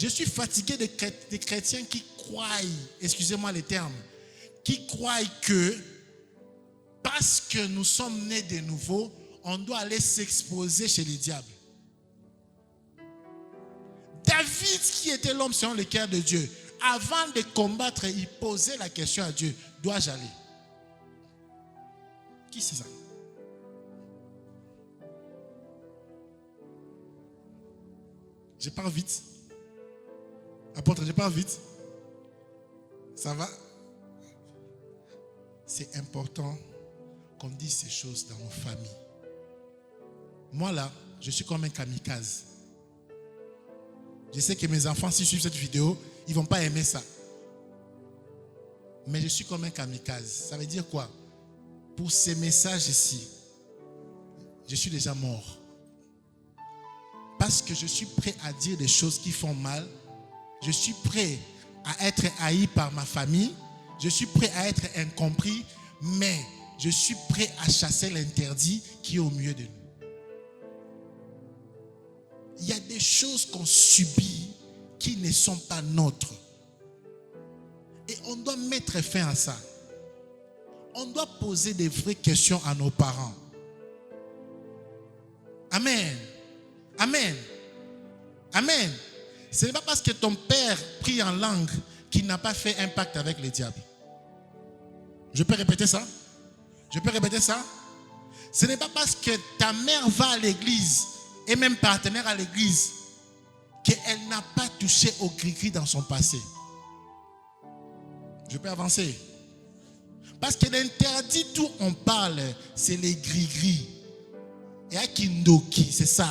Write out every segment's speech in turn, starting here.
Je suis fatigué des chrétiens qui croient, excusez-moi les termes, qui croient que parce que nous sommes nés de nouveau, on doit aller s'exposer chez les diables. David, qui était l'homme selon le cœur de Dieu, avant de combattre, il posait la question à Dieu, dois-je aller? Qui c'est ça? Je pars vite. Apôtre, je pars vite. Ça va? C'est important qu'on dise ces choses dans nos familles. Moi là, je suis comme un kamikaze. Je sais que mes enfants, s'ils suivent cette vidéo, ils ne vont pas aimer ça. Mais je suis comme un kamikaze. Ça veut dire quoi? Pour ces messages ici, je suis déjà mort. Parce que je suis prêt à dire des choses qui font mal. Je suis prêt à être haï par ma famille. Je suis prêt à être incompris. Mais je suis prêt à chasser l'interdit qui est au milieu de nous. Il y a des choses qu'on subit qui ne sont pas nôtres. Et on doit mettre fin à ça. On doit poser des vraies questions à nos parents. Amen. Amen. Amen. Ce n'est pas parce que ton père prie en langue qu'il n'a pas fait un pacte avec le diable. Je peux répéter ça? Je peux répéter ça? Ce n'est pas parce que ta mère va à l'église et même partenaire à l'église qu'elle n'a pas touché au gris-gris dans son passé. Je peux avancer. Parce que l'interdit d'où on parle, c'est les gris-gris. Et à Kindoki, c'est ça.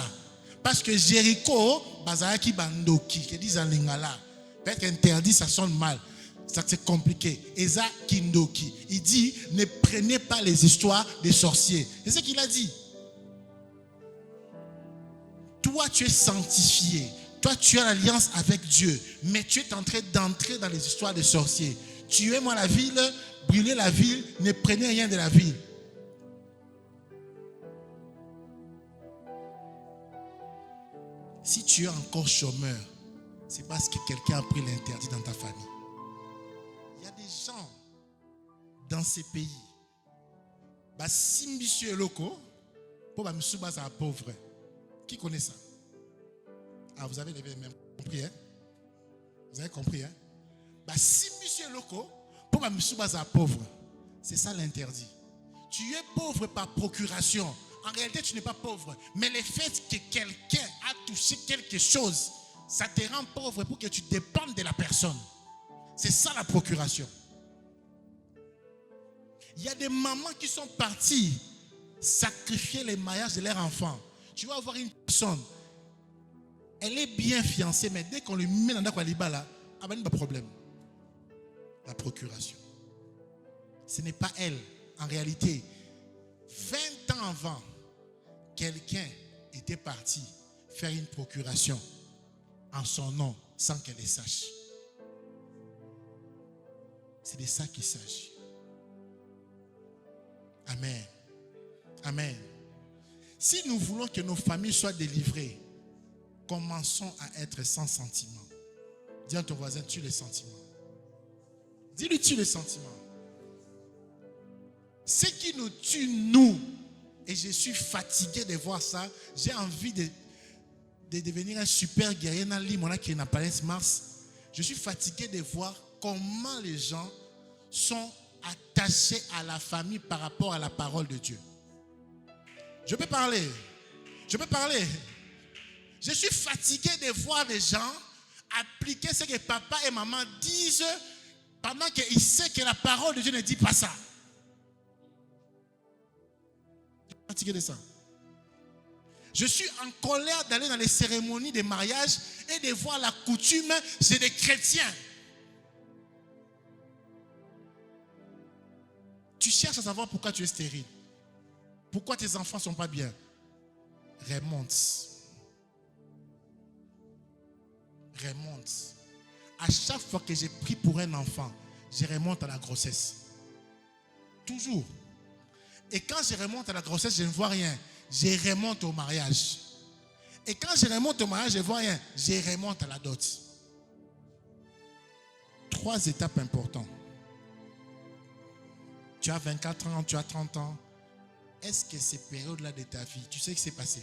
Parce que Jéricho, Bazaraki Bandoki, qui disent en lingala, peut-être interdit, ça sonne mal. Ça, c'est compliqué. Eza Kindoki. Il dit, ne prenez pas les histoires des sorciers. C'est ce qu'il a dit. Toi, tu es sanctifié. Toi, tu as l'alliance avec Dieu. Mais tu es en train d'entrer dans les histoires des sorciers. Tuez-moi la ville, brûlez la ville, ne prenez rien de la ville. Si tu es encore chômeur, c'est parce que quelqu'un a pris l'interdit dans ta famille. Il y a des gens dans ces pays. Si monsieur est loco, pour un pauvre. Qui connaît ça? Ah, vous avez levé même compris, hein? Vous avez compris, hein? Si monsieur est loco, pour un pauvre. C'est ça l'interdit. Tu es pauvre par procuration. En réalité, tu n'es pas pauvre. Mais le fait que quelqu'un a touché quelque chose, ça te rend pauvre pour que tu dépendes de la personne. C'est ça la procuration. Il y a des mamans qui sont parties sacrifier les mariages de leurs enfants. Tu vas avoir une personne, elle est bien fiancée, mais dès qu'on lui met dans la libala, il n'y a pas de problème. La procuration. Ce n'est pas elle. En réalité, 20 ans avant, quelqu'un était parti faire une procuration en son nom sans qu'elle le sache. C'est de ça qu'il s'agit. Amen. Amen. Si nous voulons que nos familles soient délivrées, commençons à être sans sentiment. Dis à ton voisin, tue les sentiments. Dis-lui, tue les sentiments. Ce qui nous tue, nous, et je suis fatigué de voir ça, j'ai envie de devenir un super guerrier dans l'Imona qui est dans Palais Mars. Je suis fatigué de voir comment les gens sont attachés à la famille par rapport à la parole de Dieu. Je peux parler. Je peux parler. Je suis fatigué de voir les gens appliquer ce que papa et maman disent pendant qu'ils savent que la parole de Dieu ne dit pas ça. Je suis fatigué de ça. Je suis en colère d'aller dans les cérémonies de mariage et de voir la coutume, c'est des chrétiens. Tu cherches à savoir pourquoi tu es stérile. Pourquoi tes enfants ne sont pas bien. Remonte. Remonte. À chaque fois que j'ai pris pour un enfant, je remonte à la grossesse. Toujours. Et quand je remonte à la grossesse, je ne vois rien. Je remonte au mariage. Et quand je remonte au mariage, je ne vois rien. Je remonte à la dot. 3 étapes importantes. Tu as 24 ans, tu as 30 ans. Est-ce que ces périodes-là de ta vie, tu sais ce qui s'est passé?